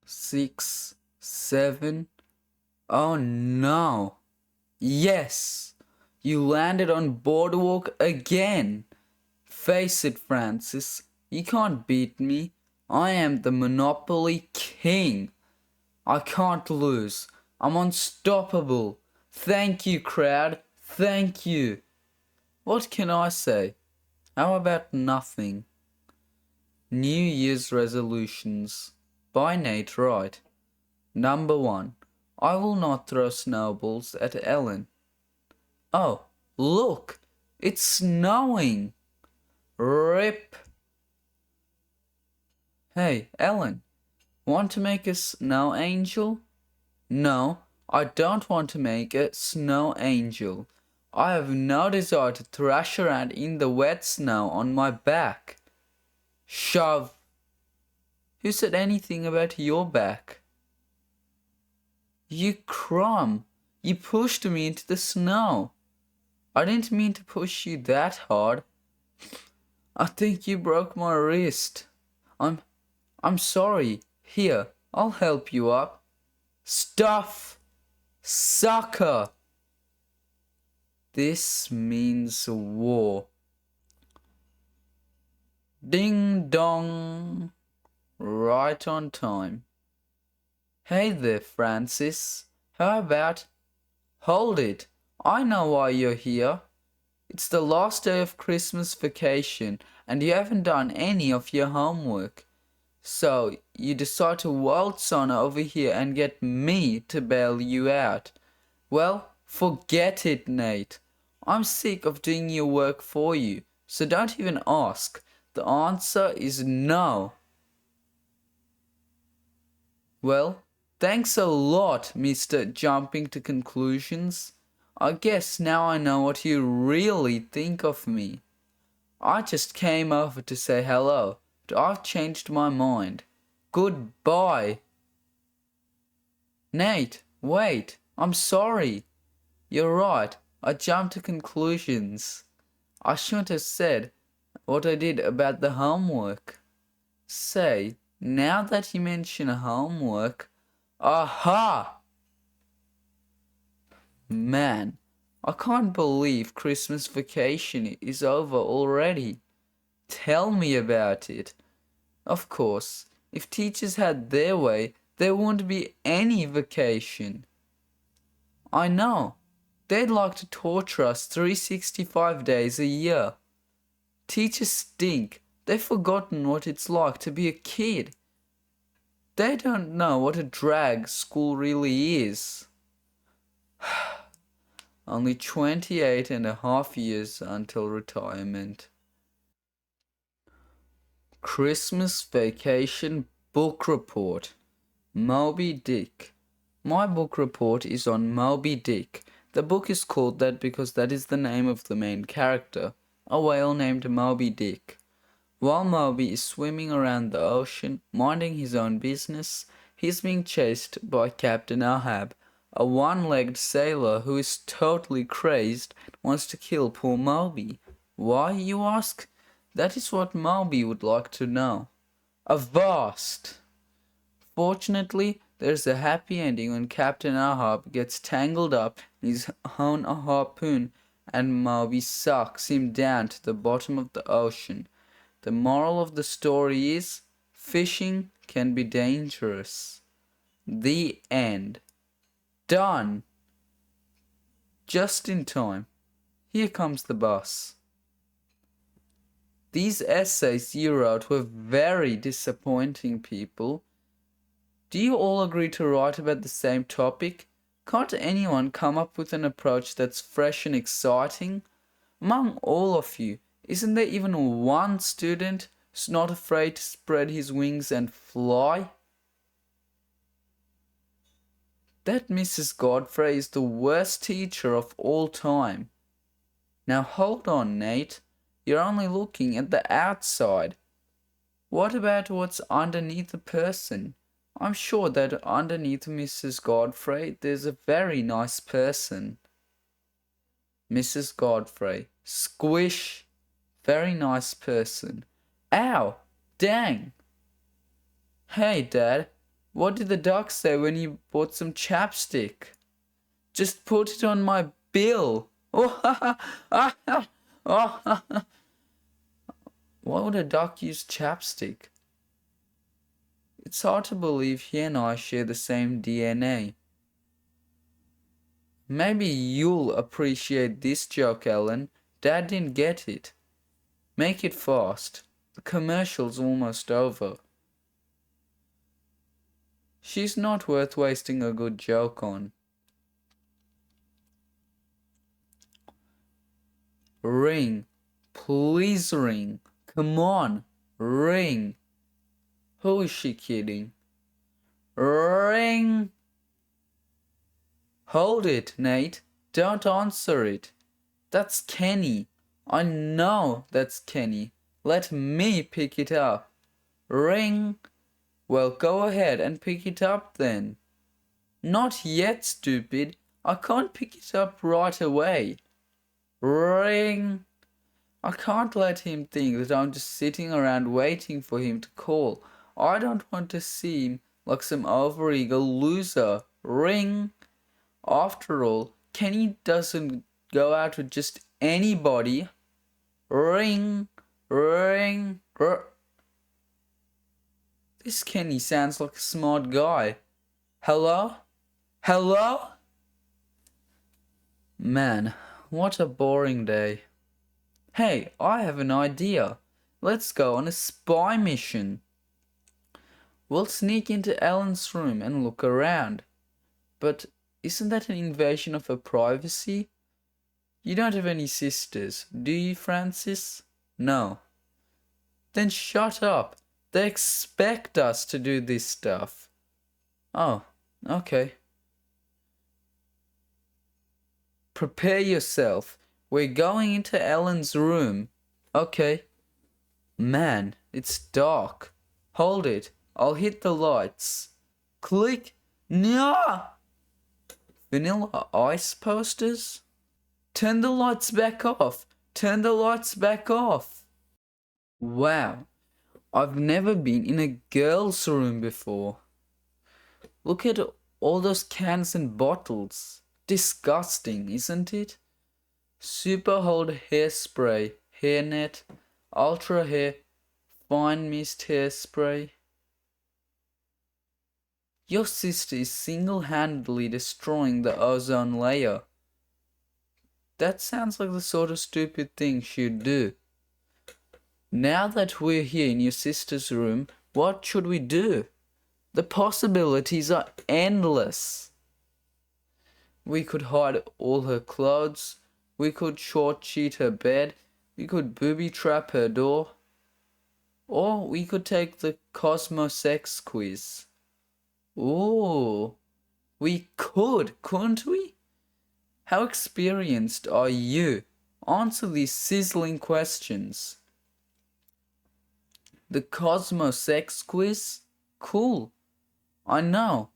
6, 7. Oh no. Yes! You landed on boardwalk again. Face it, Francis. You can't beat me. I am the Monopoly King. I can't lose. I'm unstoppable. Thank you, crowd. Thank you. What can I say? How about nothing? New Year's Resolutions by Nate Wright. Number 1. I will not throw snowballs at Ellen. Oh, look! It's snowing! Rip! Hey, Ellen, want to make a snow angel? No, I don't want to make a snow angel. I have no desire to thrash around in the wet snow on my back. Shove! Who said anything about your back? You crumb! You pushed me into the snow. I didn't mean to push you that hard. I think you broke my wrist. I'm sorry. Here, I'll help you up. Stuff! Sucker! This means war. Ding dong! Right on time. Hey there, Francis. How about... Hold it. I know why you're here. It's the last day of Christmas vacation and you haven't done any of your homework. So you decide to waltz on over here and get me to bail you out. Well, forget it, Nate. I'm sick of doing your work for you, so don't even ask. The answer is no. Well, thanks a lot, Mr. Jumping to Conclusions. I guess now I know what you really think of me. I just came over to say hello, but I've changed my mind. Goodbye. Nate, wait, I'm sorry. You're right, I jumped to conclusions. I shouldn't have said what I did about the homework. Say, now that you mention homework, aha! Man, I can't believe Christmas vacation is over already. Tell me about it. Of course, if teachers had their way, there wouldn't be any vacation. I know. They'd like to torture us 365 days a year. Teachers stink. They've forgotten what it's like to be a kid. They don't know what a drag school really is. Only 28 and a half years until retirement. Christmas Vacation Book Report. Moby Dick. My book report is on Moby Dick. The book is called that because that is the name of the main character, a whale named Moby Dick. While Moby is swimming around the ocean, minding his own business, he is being chased by Captain Ahab, a one-legged sailor who is totally crazed and wants to kill poor Moby. Why, you ask? That is what Moby would like to know. Avast! Fortunately, there's a happy ending when Captain Ahab gets tangled up in his own harpoon and Moby sucks him down to the bottom of the ocean. The moral of the story is, fishing can be dangerous. The end. Done. Just in time. Here comes the bus. These essays you wrote were very disappointing, people. Do you all agree to write about the same topic? Can't anyone come up with an approach that's fresh and exciting? Among all of you, isn't there even one student who's not afraid to spread his wings and fly? That Mrs. Godfrey is the worst teacher of all time. Now hold on, Nate. You're only looking at the outside. What about what's underneath the person? I'm sure that underneath Mrs. Godfrey there's a very nice person. Mrs. Godfrey. Squish. Very nice person. Ow! Dang! Hey, Dad. What did the duck say when he bought some chapstick? Just put it on my bill. Oh, ha, ha, ah, ha, oh, ha, ha. Why would a duck use chapstick? It's hard to believe he and I share the same DNA. Maybe you'll appreciate this joke, Ellen. Dad didn't get it. Make it fast. The commercial's almost over. She's not worth wasting a good joke on. Ring. Please ring. Come on. Ring. Who is she kidding? Ring. Hold it, Nate. Don't answer it. That's Kenny. I know that's Kenny. Let me pick it up. Ring. Well, go ahead and pick it up then. Not yet, stupid. I can't pick it up right away. Ring. I can't let him think that I'm just sitting around waiting for him to call. I don't want to seem like some overeager loser. Ring. After all, Kenny doesn't go out with just anybody. Ring. Ring. This Kenny sounds like a smart guy. Hello? Hello? Man, what a boring day. Hey, I have an idea. Let's go on a spy mission. We'll sneak into Ellen's room and look around. But isn't that an invasion of her privacy? You don't have any sisters, do you, Francis? No. Then shut up. They expect us to do this stuff. Oh, okay. Prepare yourself. We're going into Ellen's room. Okay. Man, it's dark. Hold it. I'll hit the lights. Click. No! Vanilla Ice posters? Turn the lights back off. Turn the lights back off. Wow. I've never been in a girl's room before. Look at all those cans and bottles. Disgusting, isn't it? Super Hold hairspray, hairnet, ultra hair, fine mist hairspray. Your sister is single-handedly destroying the ozone layer. That sounds like the sort of stupid thing she'd do. Now that we're here in your sister's room, what should we do? The possibilities are endless. We could hide all her clothes. We could short cheat her bed. We could booby trap her door. Or we could take the Cosmosex quiz. Ooh, we could, couldn't we? How experienced are you? Answer these sizzling questions. The Cosmosex quiz? Cool. I know.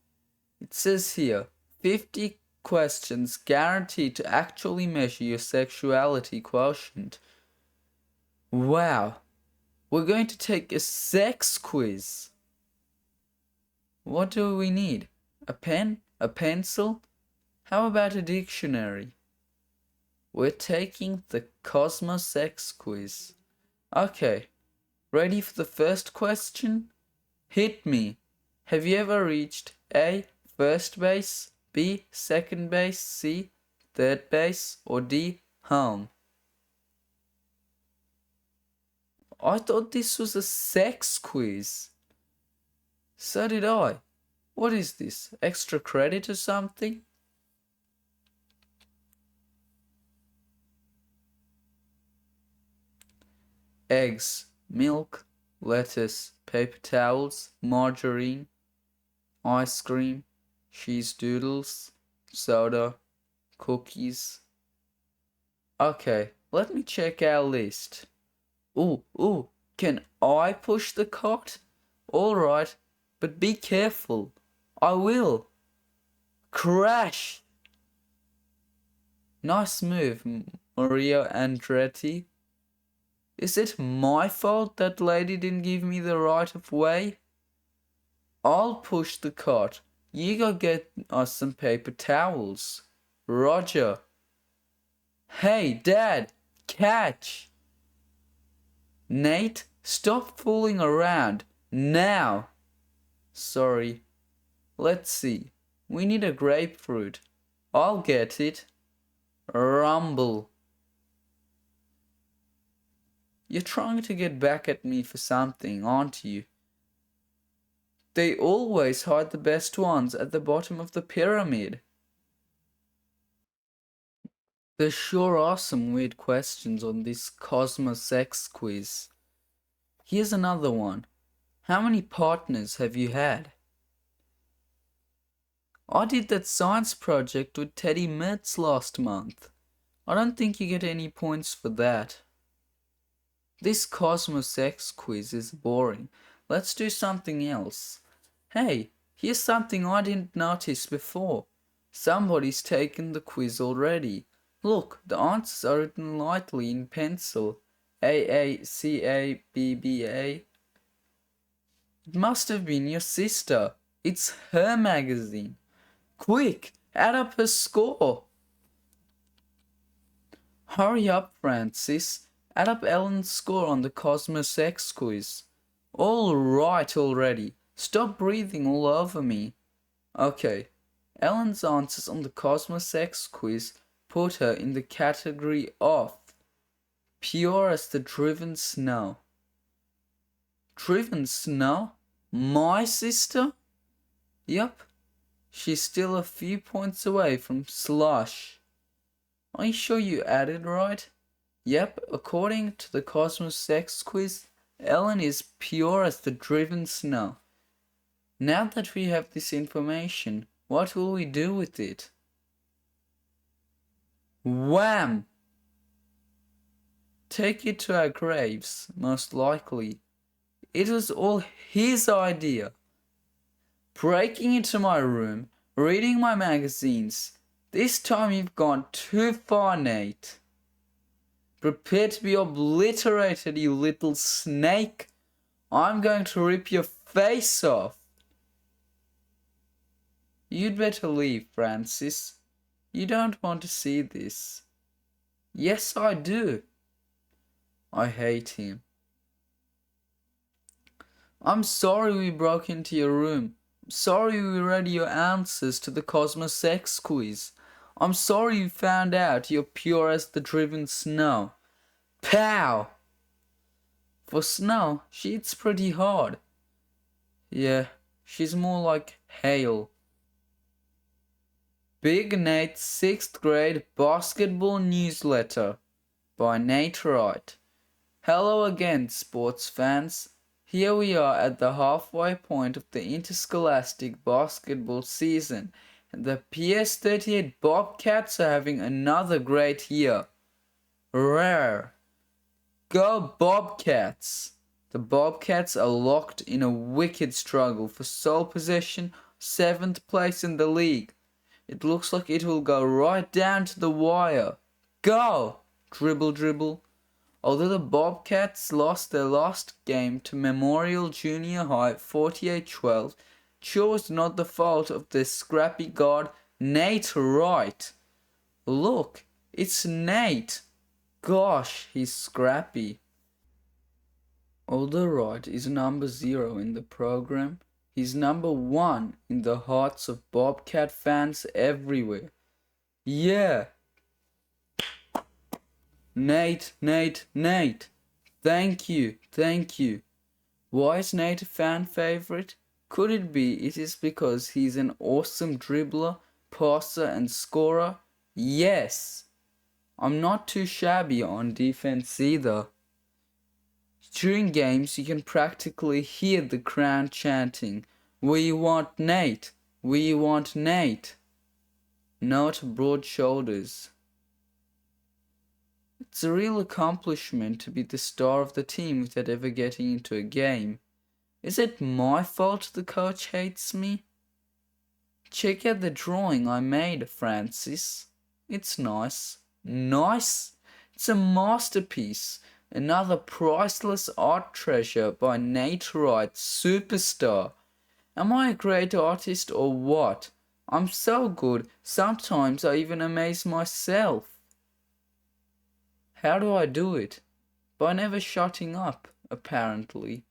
It says here, 50 questions guaranteed to actually measure your sexuality quotient. Wow. We're going to take a sex quiz. What do we need? A pen? A pencil? How about a dictionary? We're taking the Cosmosex quiz. Okay. Ready for the first question? Hit me. Have you ever reached A, first base, B, second base, C, third base, or D, home? I thought this was a sex quiz. So did I. What is this? Extra credit or something? Eggs, milk, lettuce, paper towels, margarine, ice cream, cheese doodles, soda, cookies. Okay, let me check our list. Ooh, can I push the cart? Alright, but be careful. I will. Crash! Nice move, Maria Andretti. Is it my fault that lady didn't give me the right of way? I'll push the cart. You go get us some paper towels. Roger. Hey, Dad, catch! Nate, stop fooling around. Now! Sorry. Let's see. We need a grapefruit. I'll get it. Rumble. You're trying to get back at me for something, aren't you? They always hide the best ones at the bottom of the pyramid. There sure are some weird questions on this Cosmos X quiz. Here's another one. How many partners have you had? I did that science project with Teddy Metz last month. I don't think you get any points for that. This Cosmos X quiz is boring. Let's do something else. Hey, here's something I didn't notice before. Somebody's taken the quiz already. Look, the answers are written lightly in pencil. AACABBA. It must have been your sister. It's her magazine. Quick, add up her score. Hurry up, Francis. Add up Ellen's score on the Cosmos X quiz. All right already. Stop breathing all over me. Okay. Ellen's answers on the Cosmos X quiz put her in the category of pure as the driven snow. Driven snow? My sister? Yep. She's still a few points away from slush. Are you sure you added right? Yep, according to the Cosmos X quiz, Ellen is pure as the driven snow. Now that we have this information, what will we do with it? Wham! Take it to our graves, most likely. It was all his idea. Breaking into my room, reading my magazines. This time you've gone too far, Nate. Prepare to be obliterated, you little snake. I'm going to rip your face off. You'd better leave, Francis. You don't want to see this. Yes, I do. I hate him. I'm sorry we broke into your room. I'm sorry we read your answers to the Cosmos X quiz. I'm sorry you found out you're pure as the driven snow. Pow! For snow, she hits pretty hard. Yeah, she's more like hail. Big Nate's 6th grade basketball newsletter by Nate Wright. Hello again, sports fans. Here we are at the halfway point of the interscholastic basketball season, and the PS38 Bobcats are having another great year. Rare. Go Bobcats! The Bobcats are locked in a wicked struggle for sole possession, 7th place in the league. It looks like it will go right down to the wire. Go! Dribble, dribble. Although the Bobcats lost their last game to Memorial Junior High 48-12, it sure was not the fault of their scrappy guard, Nate Wright. Look, it's Nate. Gosh, he's scrappy. Although Wright is number 0 in the program, he's number 1 in the hearts of Bobcat fans everywhere. Yeah. Nate, Nate, Nate. Thank you, thank you. Why is Nate a fan favorite? Could it be it is because he's an awesome dribbler, passer and scorer? Yes. I'm not too shabby on defense either. During games you can practically hear the crowd chanting, "We want Nate, we want Nate." Note broad shoulders. It's a real accomplishment to be the star of the team without ever getting into a game. Is it my fault the coach hates me? Check out the drawing I made, Francis. It's nice. Nice? It's a masterpiece. Another priceless art treasure by Nate Wright, superstar. Am I a great artist or what? I'm so good, sometimes I even amaze myself. How do I do it? By never shutting up, apparently.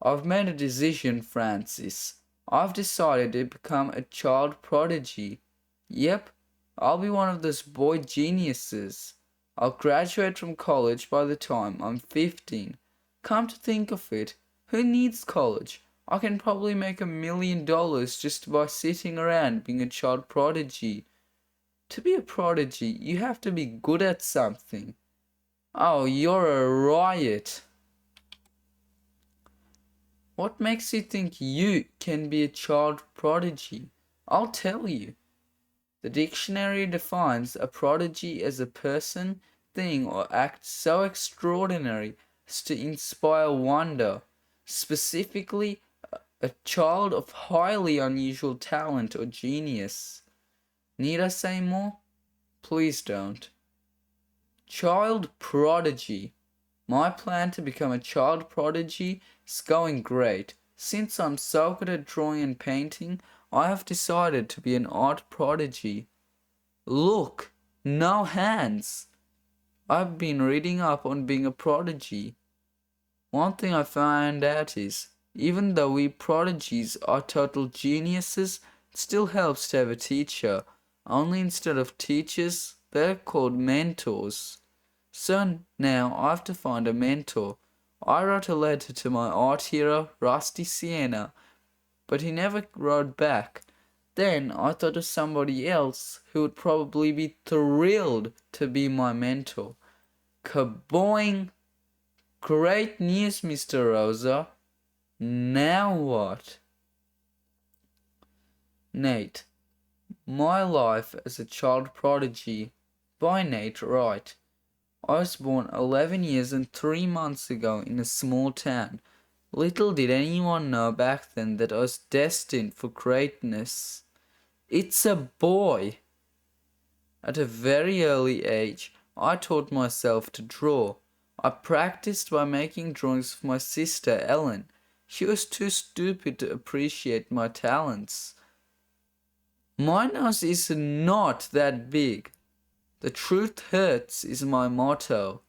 I've made a decision, Francis. I've decided to become a child prodigy. Yep, I'll be one of those boy geniuses. I'll graduate from college by the time I'm 15. Come to think of it, who needs college? I can probably make $1 million just by sitting around being a child prodigy. To be a prodigy, you have to be good at something. Oh, you're a riot. What makes you think you can be a child prodigy? I'll tell you. The dictionary defines a prodigy as a person, thing, or act so extraordinary as to inspire wonder. Specifically, a child of highly unusual talent or genius. Need I say more? Please don't. Child prodigy. My plan to become a child prodigy is going great. Since I'm so good at drawing and painting, I have decided to be an art prodigy. Look, no hands. I've been reading up on being a prodigy. One thing I found out is, even though we prodigies are total geniuses, it still helps to have a teacher. Only instead of teachers, they're called mentors. So now I have to find a mentor. I wrote a letter to my art hero, Rusty Sienna, but he never wrote back. Then I thought of somebody else who would probably be thrilled to be my mentor. Kaboing! Great news, Mr. Rosa. Now what? Nate. My Life as a Child Prodigy by Nate Wright. I was born 11 years and 3 months ago in a small town. Little did anyone know back then that I was destined for greatness. It's a boy. At a very early age, I taught myself to draw. I practiced by making drawings of my sister Ellen. She was too stupid to appreciate my talents. My nose is not that big. The truth hurts is my motto.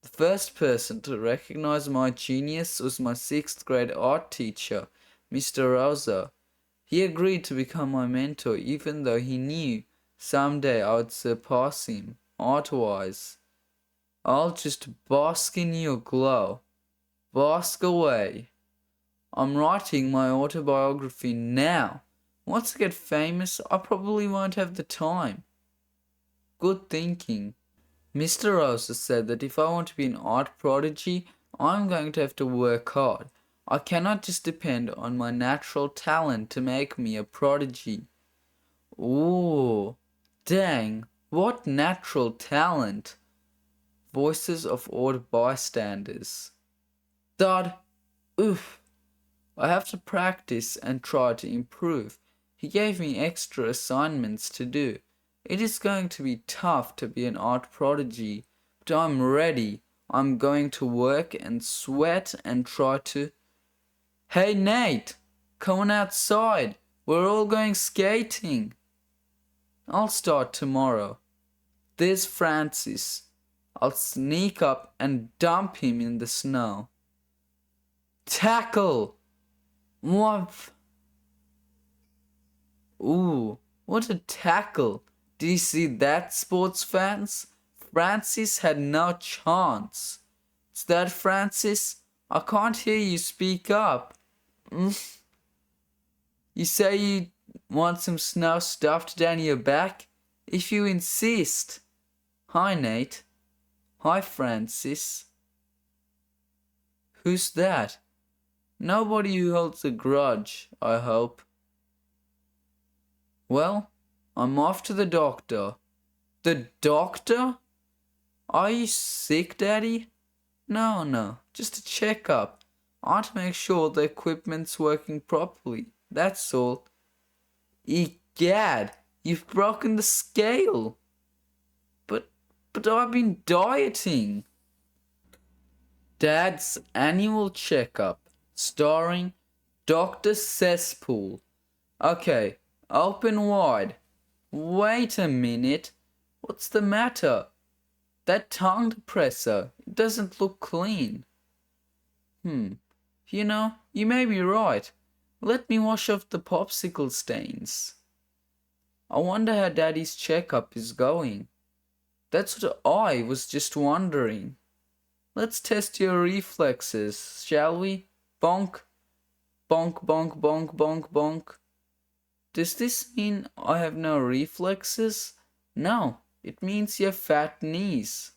The first person to recognize my genius was my 6th grade art teacher, Mr. Rosa. He agreed to become my mentor even though he knew someday I would surpass him, art-wise. I'll just bask in your glow. Bask away. I'm writing my autobiography now. Once I get famous, I probably won't have the time. Good thinking. Mr. Rosa said that if I want to be an art prodigy, I'm going to have to work hard. I cannot just depend on my natural talent to make me a prodigy. Ooh, dang, what natural talent! Voices of awed bystanders. Thud, oof. I have to practice and try to improve. He gave me extra assignments to do. It is going to be tough to be an art prodigy, but I'm ready. I'm going to work and sweat and try to... Hey Nate, come on outside. We're all going skating. I'll start tomorrow. There's Francis. I'll sneak up and dump him in the snow. Tackle! Whoomph! Ooh, what a tackle! Did you see that, sports fans? Francis had no chance. Is that Francis? I can't hear you speak up. You say you want some snow stuffed down your back? If you insist. Hi, Nate. Hi, Francis. Who's that? Nobody who holds a grudge, I hope. Well, I'm off to the doctor. The doctor? Are you sick, Daddy? No, just a checkup. I want to make sure the equipment's working properly. That's all. Egad, you've broken the scale. But I've been dieting. Dad's annual checkup, starring Dr. Cesspool. Okay, open wide. Wait a minute. What's the matter? That tongue depressor, it doesn't look clean. You know, you may be right. Let me wash off the popsicle stains. I wonder how Daddy's checkup is going. That's what I was just wondering. Let's test your reflexes, shall we? Bonk, bonk, bonk, bonk, bonk, bonk. Does this mean I have no reflexes? No, it means you have fat knees.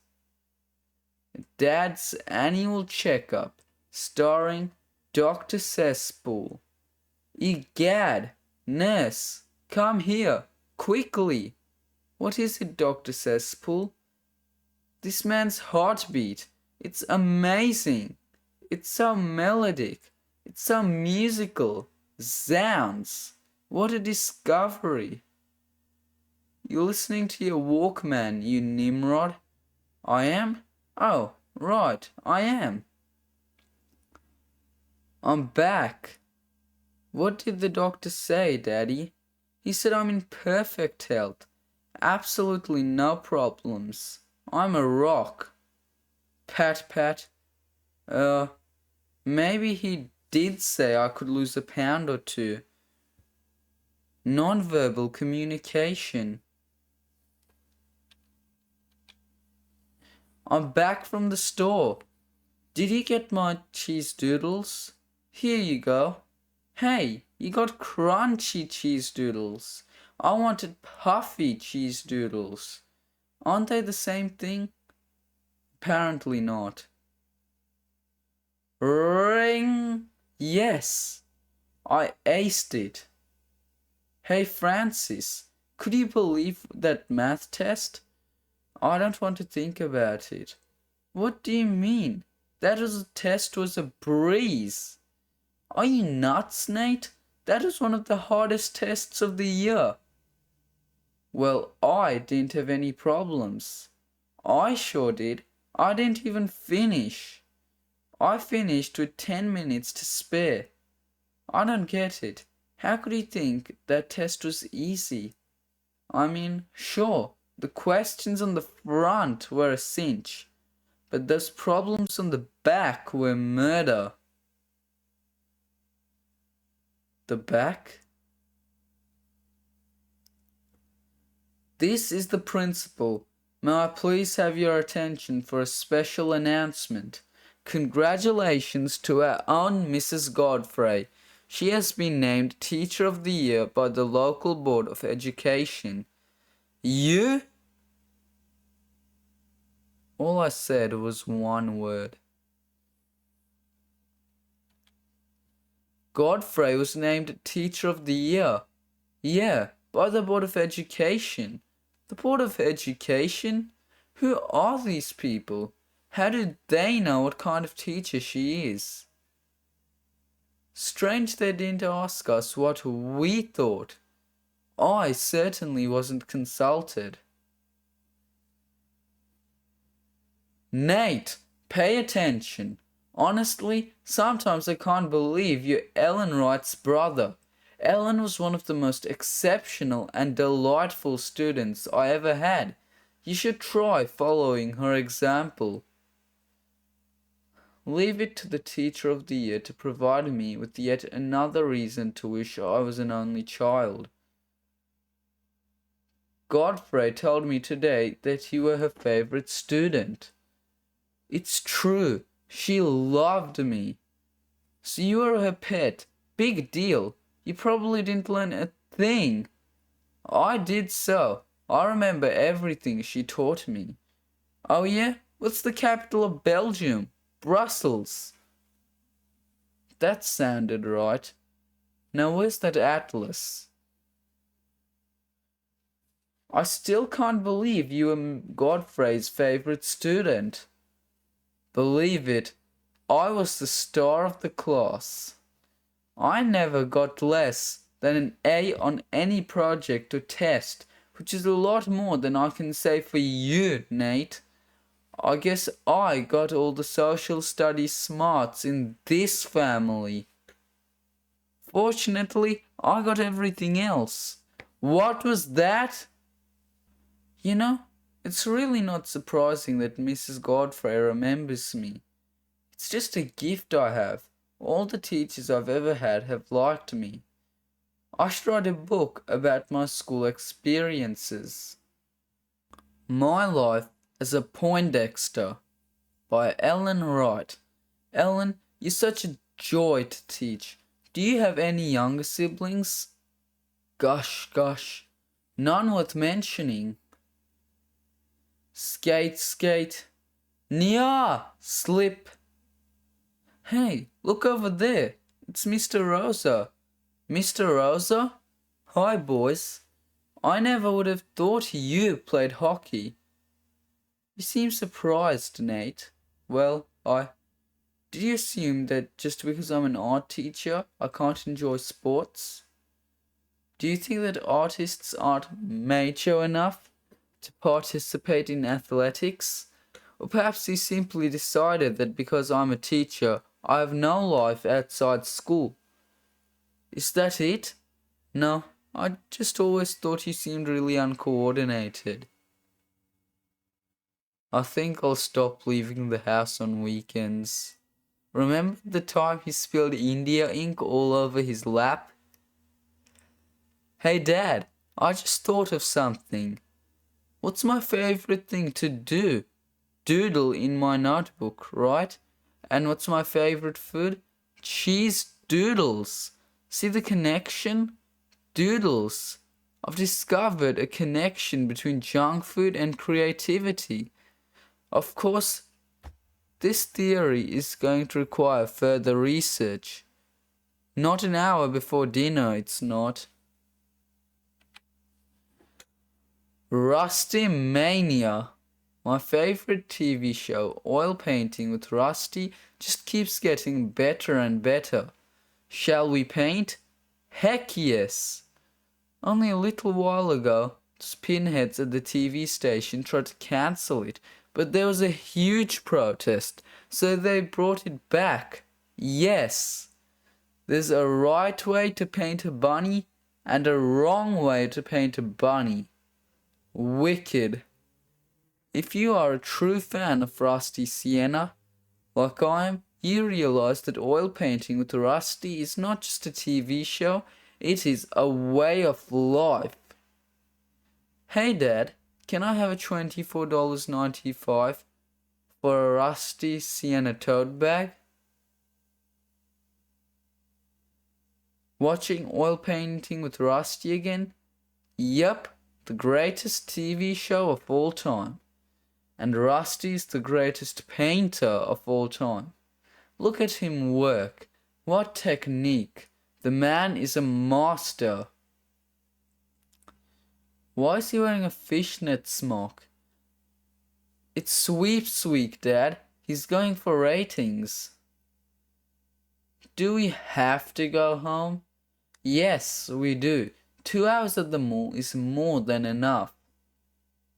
Dad's annual checkup, starring Dr. Cesspool. Egad, nurse, come here, quickly. What is it, Dr. Cesspool? This man's heartbeat, it's amazing. It's so melodic. It's so musical. Zounds, what a discovery. You're listening to your Walkman, you Nimrod. I am? Oh, right, I am. I'm back. What did the doctor say, Daddy? He said I'm in perfect health. Absolutely no problems. I'm a rock. Pat, pat. Maybe he did say I could lose a pound or two. Non-verbal communication. I'm back from the store. Did you get my cheese doodles? Here you go. Hey, you got crunchy cheese doodles. I wanted puffy cheese doodles. Aren't they the same thing? Apparently not. Ring! Yes, I aced it. Hey Francis, could you believe that math test? I don't want to think about it. What do you mean? That test was a breeze. Are you nuts, Nate? That was one of the hardest tests of the year. Well, I didn't have any problems. I sure did. I didn't even finish. I finished with 10 minutes to spare. I don't get it. How could he think that test was easy? I mean, sure, the questions on the front were a cinch, but those problems on the back were murder. The back? This is the principal. May I please have your attention for a special announcement? Congratulations to our own Mrs. Godfrey. She has been named Teacher of the Year by the local Board of Education. You? All I said was one word. Godfrey was named Teacher of the Year. Yeah, by the Board of Education. The Board of Education? Who are these people? How do they know what kind of teacher she is? Strange they didn't ask us what we thought. I certainly wasn't consulted. Nate, pay attention. Honestly, sometimes I can't believe you're Ellen Wright's brother. Ellen was one of the most exceptional and delightful students I ever had. You should try following her example. Leave it to the Teacher of the Year to provide me with yet another reason to wish I was an only child. Godfrey told me today that you were her favorite student. It's true. She loved me. So you were her pet. Big deal. You probably didn't learn a thing. I did so. I remember everything she taught me. Oh yeah? What's the capital of Belgium? Brussels. That sounded right. Now where's that atlas? I still can't believe you were Godfrey's favorite student. Believe it, I was the star of the class. I never got less than an A on any project or test, which is a lot more than I can say for you, Nate. I guess I got all the social studies smarts in this family. Fortunately, I got everything else. What was that? You know, it's really not surprising that Mrs. Godfrey remembers me. It's just a gift I have. All the teachers I've ever had have liked me. I should write a book about my school experiences. My Life as a Poindexter by Ellen Wright. Ellen, you're such a joy to teach. Do you have any younger siblings? Gosh, none worth mentioning. Skate, skate. Nya, slip. Hey, look over there. It's Mr. Rosa. Mr. Rosa? Hi, boys. I never would have thought you played hockey. You seem surprised, Nate. Well, did you assume that just because I'm an art teacher, I can't enjoy sports? Do you think that artists aren't macho enough to participate in athletics? Or perhaps you simply decided that because I'm a teacher, I have no life outside school. Is that it? No, I just always thought you seemed really uncoordinated. I think I'll stop leaving the house on weekends. Remember the time he spilled India ink all over his lap? Hey Dad, I just thought of something. What's my favorite thing to do? Doodle in my notebook, right? And what's my favorite food? Cheese doodles. See the connection? Doodles. I've discovered a connection between junk food and creativity. Of course, this theory is going to require further research. Not an hour before dinner, it's not. Rusty Mania. My favorite TV show, Oil Painting with Rusty, just keeps getting better and better. Shall we paint? Heck yes! Only a little while ago, spinheads at the TV station tried to cancel it, but there was a huge protest, so they brought it back. Yes! There's a right way to paint a bunny and a wrong way to paint a bunny. Wicked. If you are a true fan of Rusty Sienna, like I am, you realize that Oil Painting with Rusty is not just a TV show, it is a way of life. Hey Dad, can I have a $24.95 for a Rusty Sienna tote bag? Watching Oil Painting with Rusty again? Yep, the greatest TV show of all time. And Rusty's the greatest painter of all time. Look at him work. What technique. The man is a master. Why is he wearing a fishnet smock? It's sweeps week, Dad. He's going for ratings. Do we have to go home? Yes, we do. 2 hours at the mall is more than enough.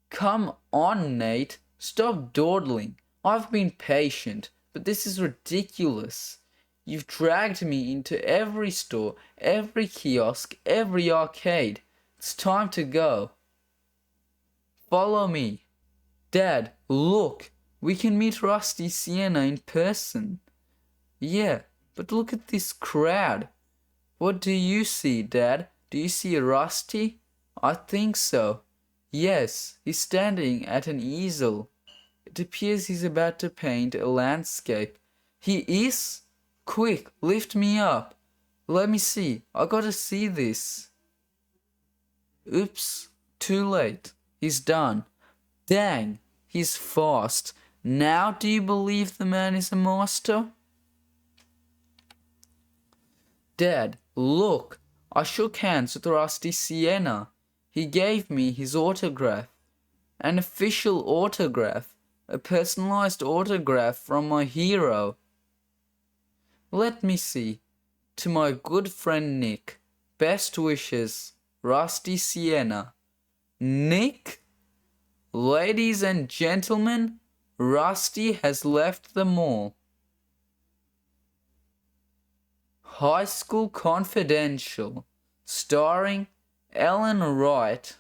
Come on, Nate. Stop dawdling. I've been patient, but this is ridiculous. You've dragged me into every store, every kiosk, every arcade. It's time to go. Follow me. Dad, look. We can meet Rusty Sienna in person. Yeah, but look at this crowd. What do you see, Dad? Do you see a Rusty? I think so. Yes, he's standing at an easel. It appears he's about to paint a landscape. He is? Quick, lift me up. Let me see. I gotta see this. Oops, too late. He's done. Dang, he's fast. Now do you believe the man is a master? Dad, look. I shook hands with Rusty Sienna. He gave me his autograph. An official autograph. A personalized autograph from my hero. Let me see. To my good friend Nick. Best wishes, Rusty Sienna. Nick? Ladies and gentlemen, Rusty has left the mall. High School Confidential, starring Ellen Wright.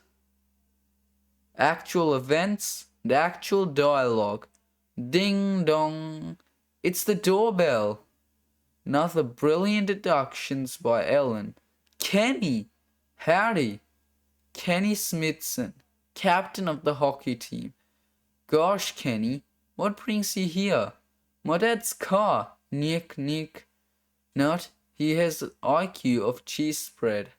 Actual events and actual dialogue. Ding dong. It's the doorbell. Another brilliant deductions by Ellen. Kenny. Howdy. Kenny Smithson, captain of the hockey team. Gosh, Kenny, what brings you here? My dad's car. Nick. Not, he has the IQ of cheese spread.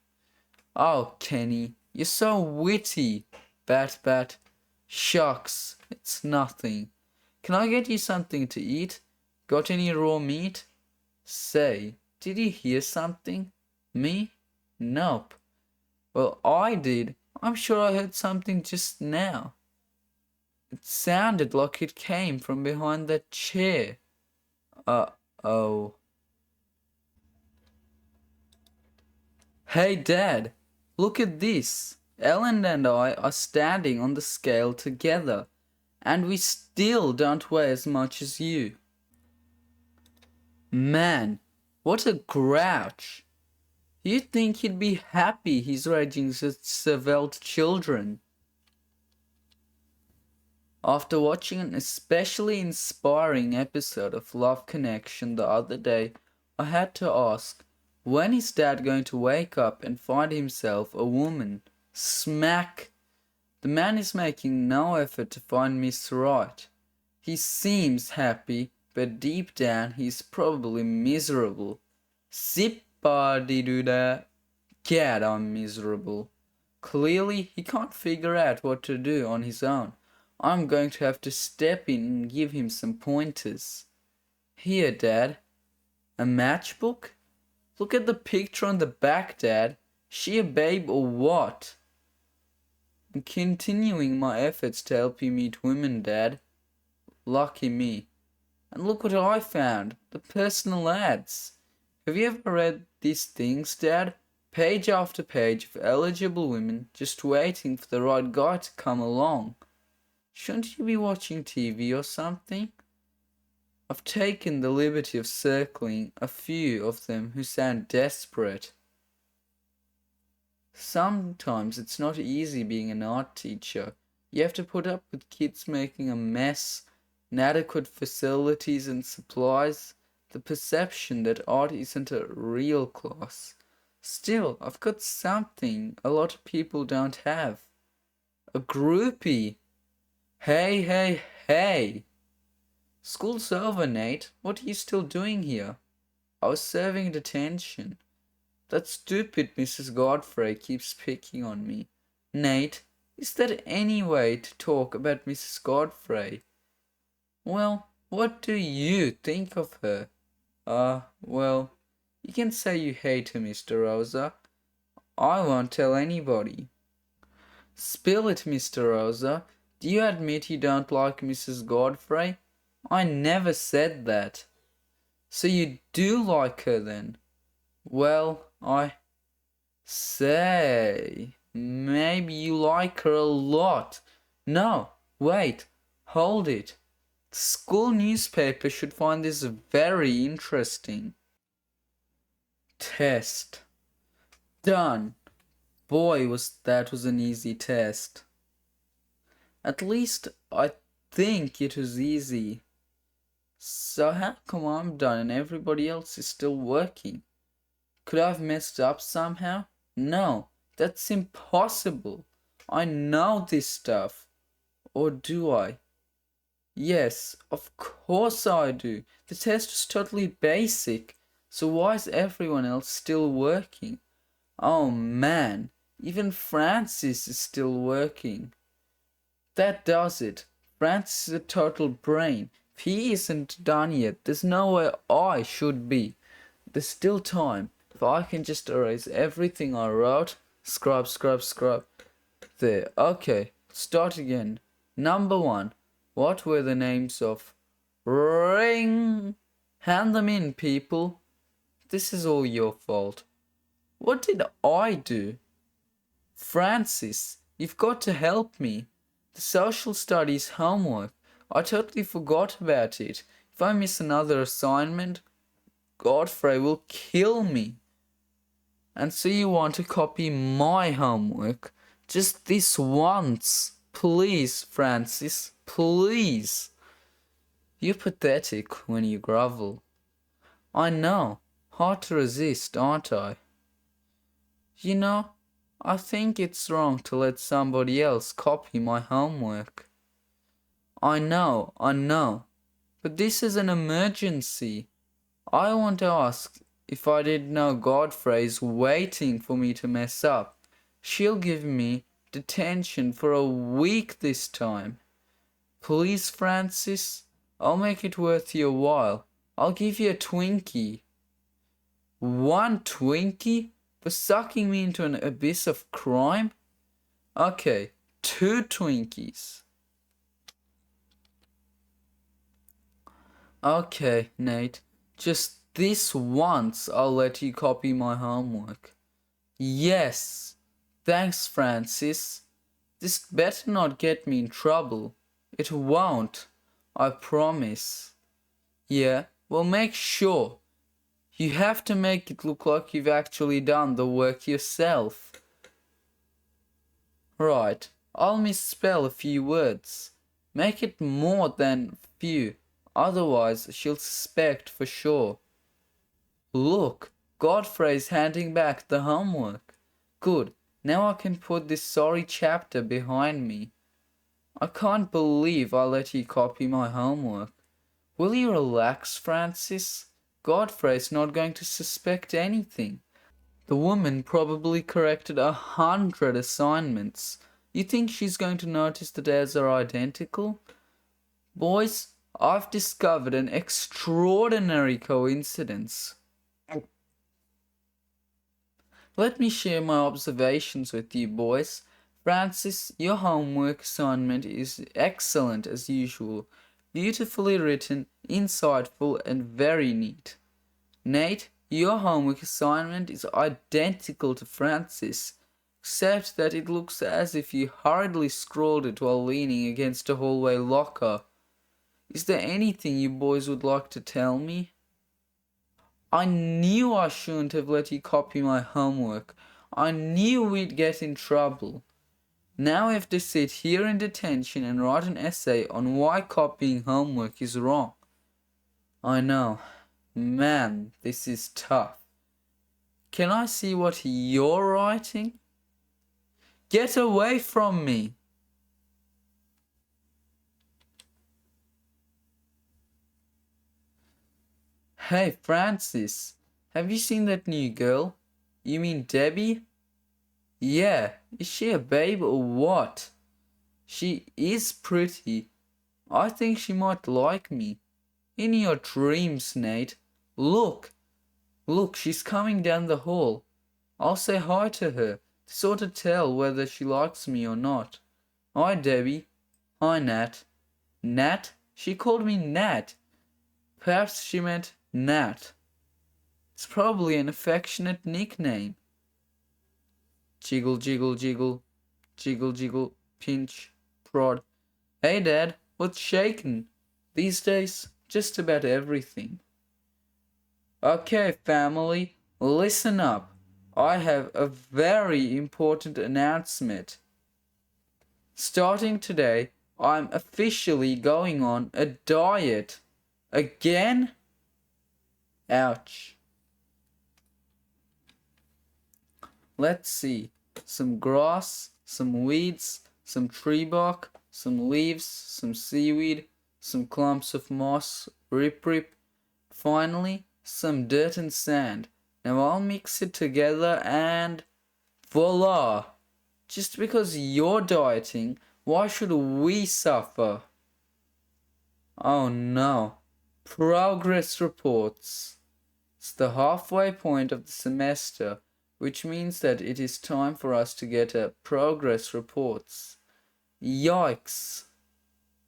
Oh, Kenny, you're so witty. Bat. Shucks, it's nothing. Can I get you something to eat? Got any raw meat? Say, did you hear something? Me? Nope. Well, I did. I'm sure I heard something just now. It sounded like it came from behind that chair. Uh-oh. Hey, Dad, look at this. Ellen and I are standing on the scale together, and we still don't weigh as much as you. Man, what a grouch. You'd think he'd be happy he's raising such svelte children. After watching an especially inspiring episode of Love Connection the other day, I had to ask, when is Dad going to wake up and find himself a woman? Smack! The man is making no effort to find Miss Right. He seems happy, but deep down he's probably miserable. Zip-a-dee-doo-da. Gad, I'm miserable. Clearly, he can't figure out what to do on his own. I'm going to have to step in and give him some pointers. Here, Dad. A matchbook? Look at the picture on the back, Dad. She a babe or what? I'm continuing my efforts to help you meet women, Dad. Lucky me. And look what I found. The personal ads. Have you ever read these things, Dad? Page after page of eligible women just waiting for the right guy to come along. Shouldn't you be watching TV or something? I've taken the liberty of circling a few of them who sound desperate. Sometimes it's not easy being an art teacher. You have to put up with kids making a mess, inadequate facilities and supplies, the perception that art isn't a real class. Still, I've got something a lot of people don't have. A groupie. Hey. School's over, Nate. What are you still doing here? I was serving detention. That stupid Mrs. Godfrey keeps picking on me. Nate, is there any way to talk about Mrs. Godfrey? Well, what do you think of her? Well, you can say you hate her, Mr. Rosa. I won't tell anybody. Spill it, Mr. Rosa. Do you admit you don't like Mrs. Godfrey? I never said that. So you do like her then? Well, I say, maybe you like her a lot. No, wait, hold it. The school newspaper should find this very interesting. Test. Done. Boy, that was an easy test. At least I think it was easy. So how come I'm done and everybody else is still working? Could I have messed up somehow? No, that's impossible. I know this stuff. Or do I? Yes, of course I do. The test was totally basic. So why is everyone else still working? Oh man, even Francis is still working. That does it. Francis is a total brain. If he isn't done yet, there's nowhere I should be. There's still time. If I can just erase everything I wrote. Scrub. There. Okay. Start again. Number 1. What were the names of? Ring! Hand them in, people. This is all your fault. What did I do? Francis, you've got to help me. The social studies homework. I totally forgot about it. If I miss another assignment, Godfrey will kill me. And so you want to copy my homework? Just this once. Please, Francis, please. You're pathetic when you grovel. I know. Hard to resist, aren't I? You know, I think it's wrong to let somebody else copy my homework. I know. But this is an emergency. I want to ask if I didn't know Godfrey's waiting for me to mess up. She'll give me detention for a week this time. Please, Francis, I'll make it worth your while. I'll give you a Twinkie. One Twinkie? For sucking me into an abyss of crime? Okay, 2 Twinkies. Okay, Nate, just this once I'll let you copy my homework. Yes. Thanks, Francis. This better not get me in trouble. It won't. I promise. Yeah, well, make sure. You have to make it look like you've actually done the work yourself. Right, I'll misspell a few words. Make it more than few, otherwise she'll suspect for sure. Look, Godfrey's handing back the homework. Good, now I can put this sorry chapter behind me. I can't believe I let you copy my homework. Will you relax, Francis? Godfrey's not going to suspect anything. The woman probably corrected 100 assignments. You think she's going to notice that ours are identical? Boys, I've discovered an extraordinary coincidence. Let me share my observations with you, boys. Francis, your homework assignment is excellent as usual. Beautifully written, insightful, and very neat. Nate, your homework assignment is identical to Francis, except that it looks as if you hurriedly scrawled it while leaning against a hallway locker. Is there anything you boys would like to tell me? I knew I shouldn't have let you copy my homework. I knew we'd get in trouble. Now I have to sit here in detention and write an essay on why copying homework is wrong. I know. Man, this is tough. Can I see what you're writing? Get away from me! Hey, Francis, have you seen that new girl? You mean Debbie? Yeah, is she a babe or what? She is pretty. I think she might like me. In your dreams, Nate. Look, she's coming down the hall. I'll say hi to her, to sort of tell whether she likes me or not. Hi, Debbie. Hi, Nat. Nat? She called me Nat. Perhaps she meant Nat. It's probably an affectionate nickname. Jiggle, jiggle, jiggle. Jiggle, jiggle. Pinch. Prod. Hey, Dad, what's shaking? These days, just about everything. Okay, family, listen up. I have a very important announcement. Starting today, I'm officially going on a diet. Again? Ouch. Let's see. Some grass, some weeds, some tree bark, some leaves, some seaweed, some clumps of moss, rip rip. Finally, some dirt and sand. Now I'll mix it together and voila! Just because you're dieting, why should we suffer? Oh no. Progress reports. It's the halfway point of the semester, which means that it is time for us to get a progress reports. Yikes.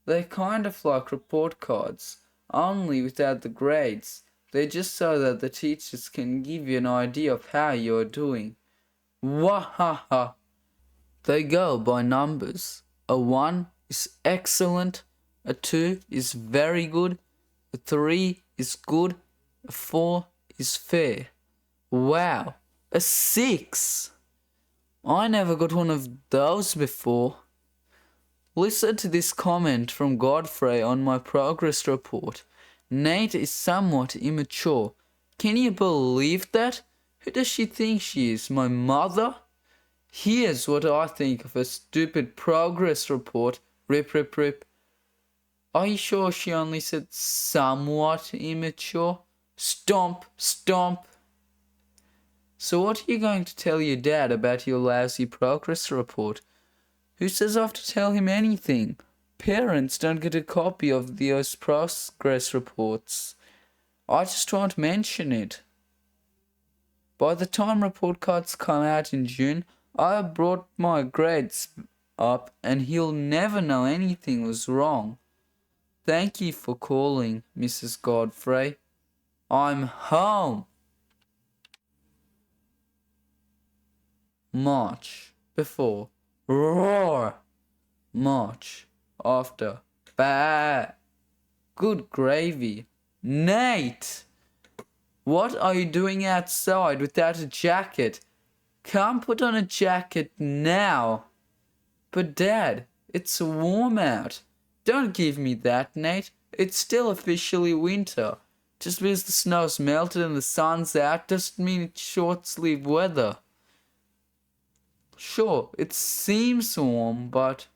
They're kind of like report cards, only without the grades. They're just so that the teachers can give you an idea of how you're doing. Wahaha! They go by numbers. A 1 is excellent, a 2 is very good, a 3 is good, a 4 is fair. Wow, a 6! I never got one of those before. Listen to this comment from Godfrey on my progress report. Nate is somewhat immature. Can you believe that? Who does she think she is, my mother? Here's what I think of a stupid progress report. Rip, rip, rip. Are you sure she only said somewhat immature? Stomp, stomp. So what are you going to tell your dad about your lousy progress report? Who says I have to tell him anything? Parents don't get a copy of those progress reports. I just won't mention it. By the time report cards come out in June, I have brought my grades up and he'll never know anything was wrong. Thank you for calling, Mrs. Godfrey. I'm home. March before. Roar. March after. Bah. Good gravy. Nate! What are you doing outside without a jacket? Come put on a jacket now. But Dad, it's warm out. Don't give me that, Nate. It's still officially winter. Just because the snow's melted and the sun's out doesn't mean it's short-sleeve weather. Sure, it seems warm, but...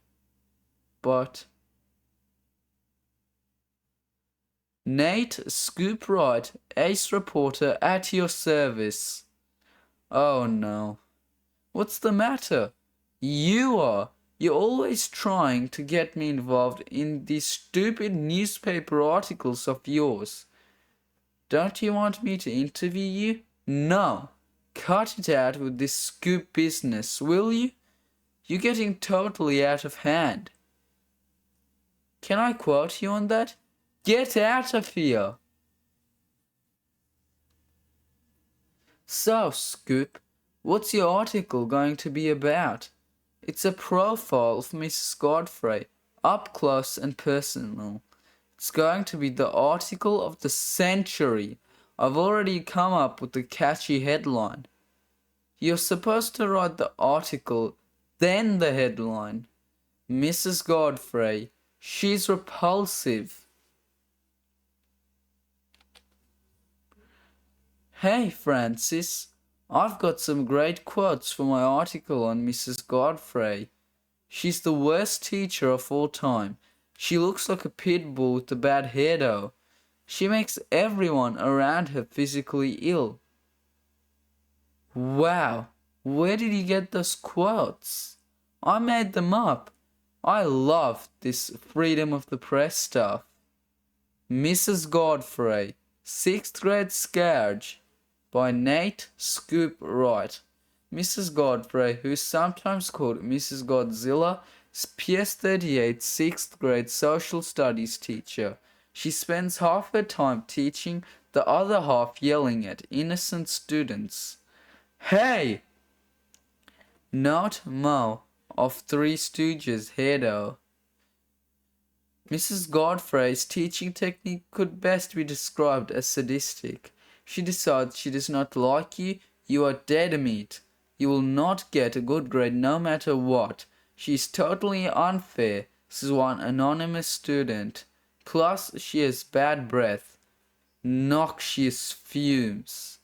Nate, Scoop Wright, Ace Reporter at your service. Oh no. What's the matter? You are. You're always trying to get me involved in these stupid newspaper articles of yours. Don't you want me to interview you? No. Cut it out with this Scoop business, will you? You're getting totally out of hand. Can I quote you on that? Get out of here! So, Scoop, what's your article going to be about? It's a profile of Mrs. Godfrey, up close and personal. It's going to be the article of the century. I've already come up with the catchy headline. You're supposed to write the article, then the headline. Mrs. Godfrey, she's repulsive. Hey, Francis, I've got some great quotes for my article on Mrs. Godfrey. She's the worst teacher of all time. She looks like a pit bull with a bad hair though. She makes everyone around her physically ill. Wow, where did you get those quotes? I made them up. I love this freedom of the press stuff. Mrs. Godfrey, 6th grade Scourge, by Nate Scoop Wright. Mrs. Godfrey, who is sometimes called Mrs. Godzilla, is PS38 6th grade social studies teacher. She spends half her time teaching, the other half yelling at innocent students. Hey! Not Mo of Three Stooges Hedo. Mrs. Godfrey's teaching technique could best be described as sadistic. She decides she does not like you, you are dead meat. You will not get a good grade no matter what. She is totally unfair, says one anonymous student. Plus, she has bad breath. Noxious fumes.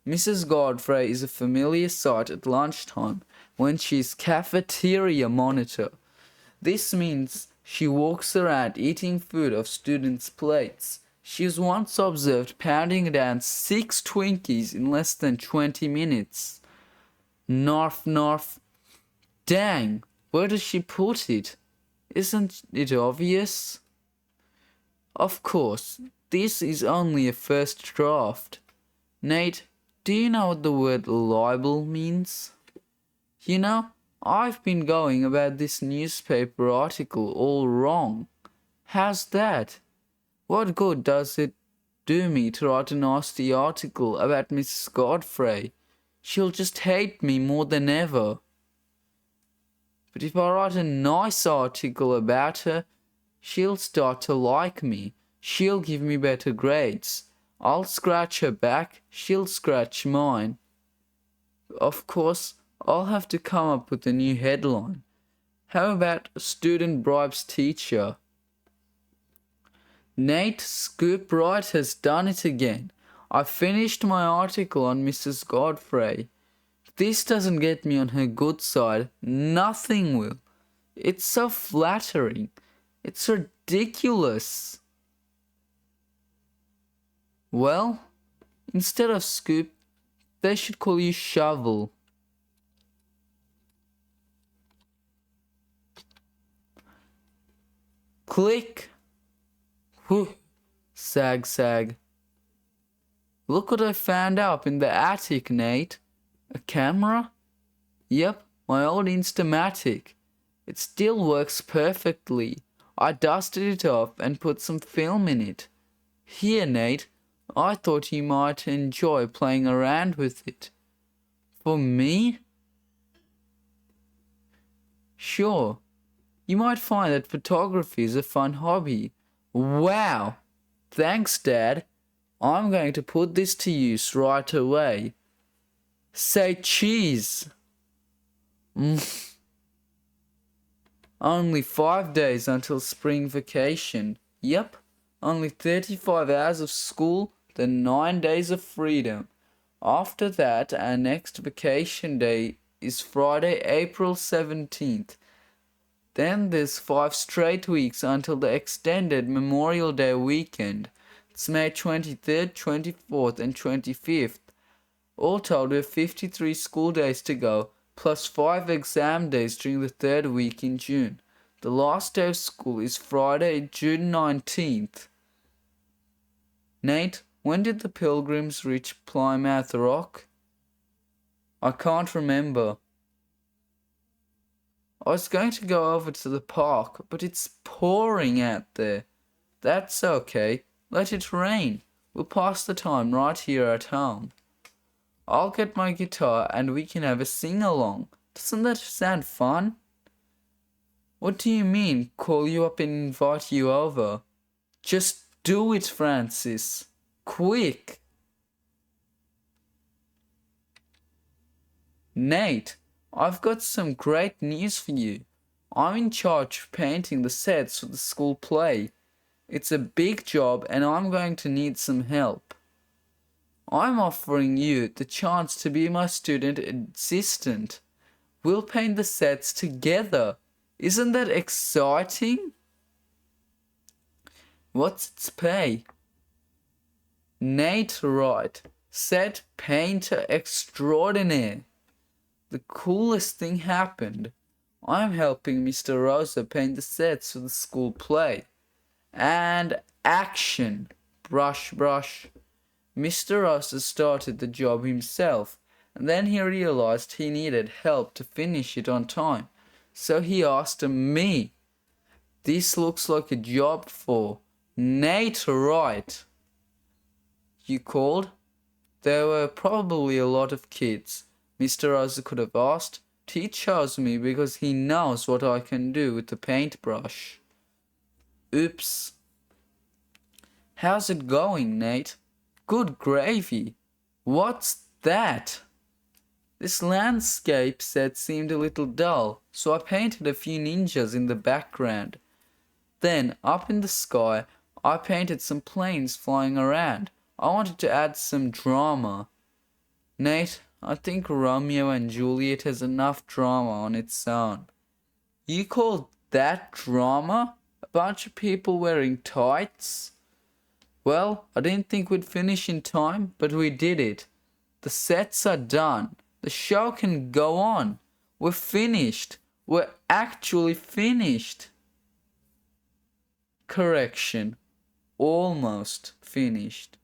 Mrs. Godfrey is a familiar sight at lunchtime when she is cafeteria monitor. This means she walks around eating food off students' plates. She was once observed pounding down 6 Twinkies in less than 20 minutes. Narf, narf. Dang, where does she put it? Isn't it obvious? Of course, this is only a first draft. Nate, do you know what the word libel means? You know, I've been going about this newspaper article all wrong. How's that? What good does it do me to write a nasty article about Mrs. Godfrey? She'll just hate me more than ever. But if I write a nice article about her, she'll start to like me. She'll give me better grades. I'll scratch her back, she'll scratch mine. Of course, I'll have to come up with a new headline. How about student bribes teacher? Nate Scoop Wright has done it again. I finished my article on Mrs. Godfrey. If this doesn't get me on her good side, nothing will. It's so flattering. It's ridiculous. Well, instead of Scoop, they should call you Shovel. Click. Whew. Sag, sag. Look what I found up in the attic, Nate. A camera? Yep, my old Instamatic. It still works perfectly. I dusted it off and put some film in it. Here, Nate, I thought you might enjoy playing around with it. For me? Sure. You might find that photography is a fun hobby. Wow! Thanks, Dad. I'm going to put this to use right away. Say cheese. Only 5 days until spring vacation. Yep, only 35 hours of school, then 9 days of freedom. After that, our next vacation day is Friday, April 17th. Then there's 5 straight weeks until the extended Memorial Day weekend. It's May 23rd, 24th, and 25th. All told, we have 53 school days to go, plus 5 exam days during the 3rd week in June. The last day of school is Friday, June 19th. Nate, when did the Pilgrims reach Plymouth Rock? I can't remember. I was going to go over to the park, but it's pouring out there. That's okay. Let it rain. We'll pass the time right here at home. I'll get my guitar and we can have a sing-along. Doesn't that sound fun? What do you mean, call you up and invite you over? Just do it, Francis. Quick! Nate, I've got some great news for you. I'm in charge of painting the sets for the school play. It's a big job and I'm going to need some help. I'm offering you the chance to be my student assistant. We'll paint the sets together. Isn't that exciting? What's its pay? Nate Wright, set painter extraordinaire. The coolest thing happened. I'm helping Mr. Rosa paint the sets for the school play. And action. Brush, brush. Mr. Rosa started the job himself, and then he realized he needed help to finish it on time. So he asked me. This looks like a job for Nate Wright. You called? There were probably a lot of kids. Mr. Rosa could have asked. He chose me because he knows what I can do with the paintbrush. Oops. How's it going, Nate? Good gravy. What's that? This landscape set seemed a little dull, so I painted a few ninjas in the background. Then, up in the sky, I painted some planes flying around. I wanted to add some drama. Nate, I think Romeo and Juliet has enough drama on its own. You call that drama? A bunch of people wearing tights? Well, I didn't think we'd finish in time, but we did it. The sets are done. The show can go on. We're finished. We're actually finished. Correction. Almost finished.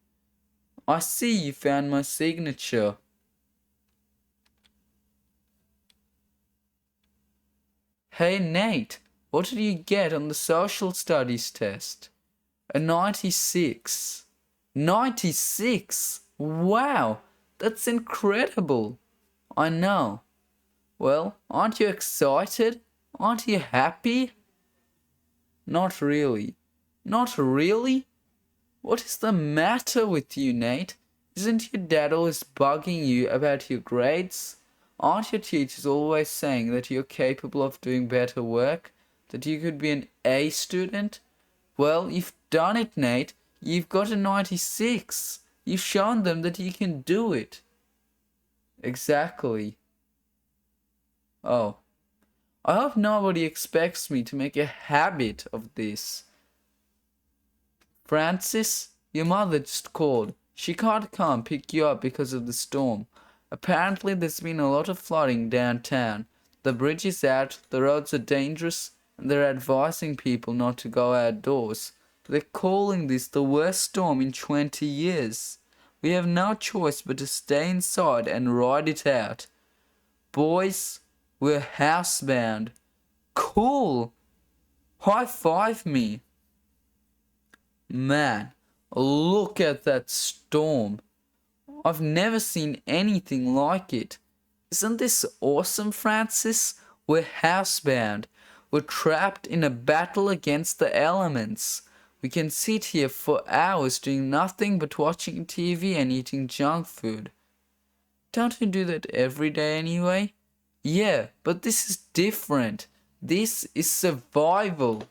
I see you found my signature. Hey Nate, what did you get on the social studies test? A 96. 96? Wow, that's incredible. I know. Well, aren't you excited? Aren't you happy? Not really. Not really? What is the matter with you, Nate? Isn't your dad always bugging you about your grades? Aren't your teachers always saying that you're capable of doing better work? That you could be an A student? Well, you've done it, Nate. You've got a 96. You've shown them that you can do it. Exactly. Oh. I hope nobody expects me to make a habit of this. Francis, your mother just called. She can't come pick you up because of the storm. Apparently, there's been a lot of flooding downtown. The bridge is out, the roads are dangerous, and they're advising people not to go outdoors. They're calling this the worst storm in 20 years. We have no choice but to stay inside and ride it out. Boys, we're housebound. Cool! High five me! Man, look at that storm. I've never seen anything like it. Isn't this awesome, Francis? We're housebound. We're trapped in a battle against the elements. We can sit here for hours doing nothing but watching TV and eating junk food. Don't we do that every day anyway? Yeah, but this is different. This is survival.